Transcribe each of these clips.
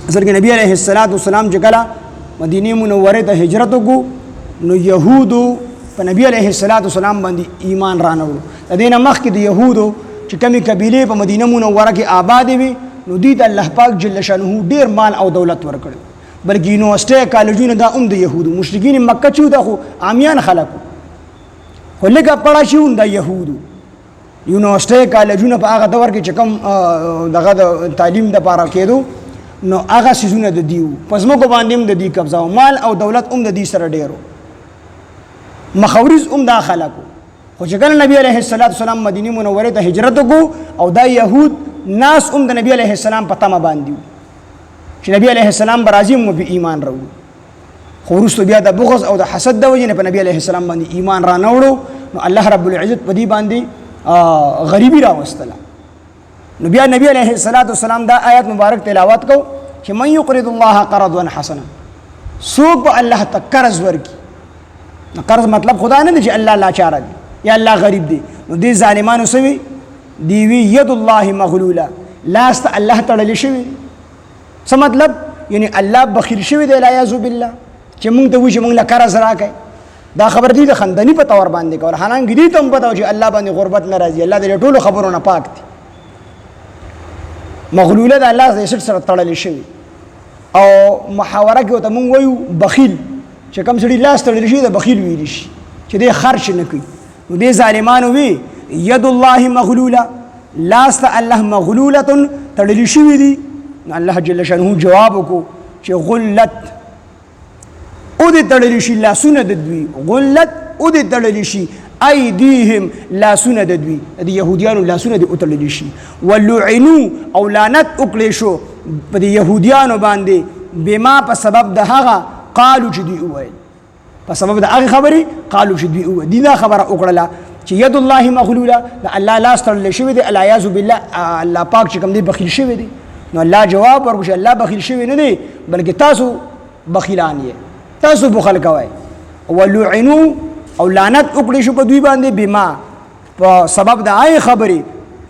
اصل کې نبی علیه السلام چې کله مدینه منوره ته هجرت وکړو نو یهودو په نبی علیه السلام باندې ایمان رانوړو. د دې نه مخکې د یهودو چې کمی قبیلې په مدینه منوره کې آباد وي نو دوی ته الله پاک جل شانه ډیر مال او دولت ورکړ، بلکې یونیورسټي کالجونه دا د یهودو. مشرکین مکه چې دا خو عامیان خلکو، خو لږه پړه شي د یهودو. یونیورسټي کالجونه په هغه دور کې چې کوم دغه د تعلیم دپاره کېدو نو هغه سیزونه د دیو په ځمکو باندې هم د دې قبضه، مال او دولت هم د دې سره ډېرو، مخاورز هم دا خلکو. خو چې کله نبی علیه السلام مدینه منورې ته هجرت وکړو او دا یهود ناس هم د نبی علیه السلام په تمه باندې وو چې نبی علیه السلام به راځي موږ به ایمان راوړو. خو وروسته بیا د بغض او د حسد د وجې نه په نبی علیه السلام باندې ایمان را نه وړو نو الله رب العزت په دې باندې غریبي راوستله. نو بیا نبی علیه السلام دا آیات مبارک تلاوت کو چې من یقرض الله قرضا حسنا، څوک به الله ته قرض ورکړي. قرض مطلب خدا نه دی چې الله لاچاره دی یا الله غریب دی. نو دې ظالمانو سوي دی وی ید الله مغلوله، لاس ته الله تړلی شوی. څه مطلب؟ یعنی الله بخیل شوی دی العیاذ بالله چې موږ ته وایي چې موږ له قرض راکړئ. دا خبر دی د خندنی په طور باندې کول، حالانکه دې ته هم پته چې الله باندې غربت نه راځي، الله د ټولو خبرونه پاک دی. مغلوله د الله د اسټ سره تړلی شوی. او محاوره کې ورته موږ وایو بخیل، چې کوم سړي لاس تړلی شي د بخیل ویلی شي چې دی خرچ نه کوي. نو دې ظالمانو وی ید الله مغلوله، لاس ته الله مغلوله تړلی شوی دی. نو الله جل شانه جواب وکړو چې غلت او دې تړلی شي لاسونه د دوی، غلت او دې تړلی شي ایدیهم لاسونه د دوی، د یهودیانو لاسونه دې وتړلی شي. ولعنو او لعنت وکړې شو په دې یهودیانو باندې بما په سبب د هغه قالو چې دوی وویل، په سبب د هغه خبرې قالو چې دوی وویل. دې دا خبره وکړله چې ید الله مغلوله، د الله لاس تړلی شوی دی العیاذ بالله، الله پاک چې کوم دی بخیل شوی دی. نو الله جواب ورکړو چې الله بخیل شوی نه دی بلکې تاسو بخیلان یې، تاسو بخل کوئ. ولعنو او لعنت وکړې شو په دوی باندې بما په سبب د هغې خبرې،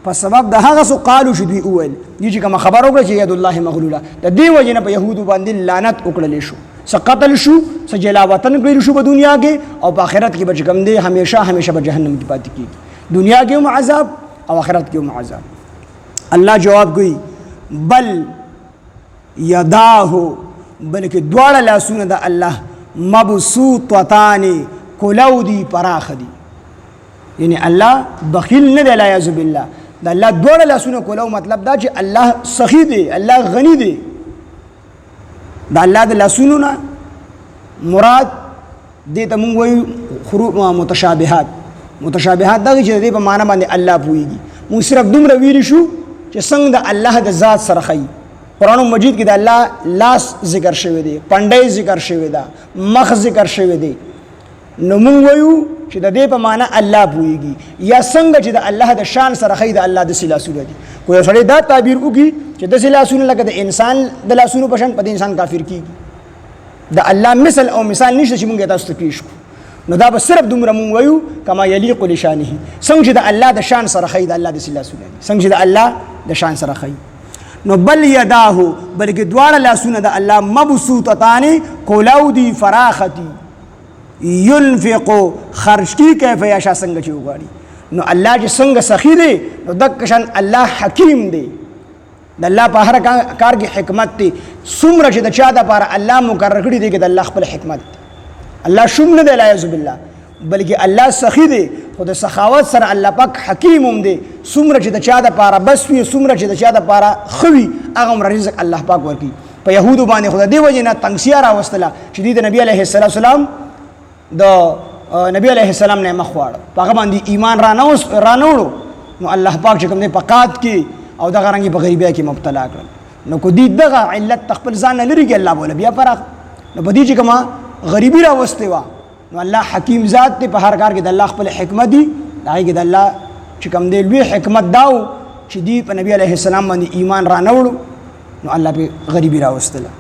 په سبب د هغه څه قالو چې دوی وویل. دوی چې کومه خبره وکړه چې ید الله مغلوله، د دې وجې نه په یهودو باندې لعنت وکړلی شو، څه قتل شو، څه جلا وطن کړی شو په دنیا کې، او په آخرت کې به چې کوم دی همیشه به جهنم کې پاتې کېږي. دنیا کې هم عذاب او آخرت کې هم عذاب. الله جواب کوي بل یداه، بلکې دواړه لاسونه د الله مبسوطتان کولو دی پراخ دی. یعنی الله بخیل نه دی العیاذ بالله، د الله دواړه لاسونه کولو مطلب دا چې الله سخی دی، الله غنی دی. د الله د لاسونو نه مراد دې ته موږ وایو حروف متشابهات. متشابهات دا چې دې په معنا باندې الله پوهیږي. موږ صرف دومره ویلی شو چې څنګه د الله د ذات سره ښیي. قرآن مجید کې د الله لاس ذکر شوی دی، پنډۍ ذکر شوی ده، مخ ذکر شوی دی. نو موږ وایو چې د دې په معنا الله پوهیږي، یا څنګه چې د الله د شان سره ښیي د الله داسې لاسونه دي. خو یو سړی دا تعبیر وکړي چې داسې لاسونه لکه د انسان د لاسونو په شان، په دې انسان کافر کېږي. د الله مثل او مثال نشته چې موږ تاسو ته پیش کړو. نو دا به صرف دومره موږ وایو کما یلیق لشانه، څنګه چې د الله د شان سره ښیي د الله داسې لاسونه دي، څنګه چې د الله د شان سره ښیي. نو بل یداه، بلکې دواړه لاسونه د الله مبسوطتان کولو دی فراختی، ينفقو خرج کی کیف یشاء څنګه چې وغواړي. نو الله چې څنګه سخی دی نو دک شان الله حکیم دی. د الله په هر کار کې حکمت دی. څومره چې د چا دپاره الله مقرر کړي دی کې د الله خپل حکمت. الله شوم نه دی العیاذ بالله بلکې الله سخی دی، خو د سخاوت سره الله پاک حکیم هم دی. څومره چې د چا دپاره بس وي، څومره چې د چا دپاره ښه وي، هغه عمره رزق الله پاک ورکړي. په یهودو باندې خو د دې وجې نه تنګسیا راوستله چې دوی د نبي علیه السلام د نبی علیه السلام نه مخ واړه، په هغه باندې ایمان رانوړو. نو الله پاک چې کوم دی په قات کې او دغه رنګې په غریبۍ کې مبتلا کړل. نو کو دوی دغه علت خپل ځان نه لرې کړي، الله بوله بیا پراخ. نو په دې چې کومه غریبي راوستې وه نو الله حکیم ذات دی، په هر کار کې د الله خپل حکمت دي. د هغې کې د الله چې کوم دی لوی حکمت دا و چې دوی په نبي علیه السلام باندې ایمان رانوړو نو الله پې غریبي راوستله.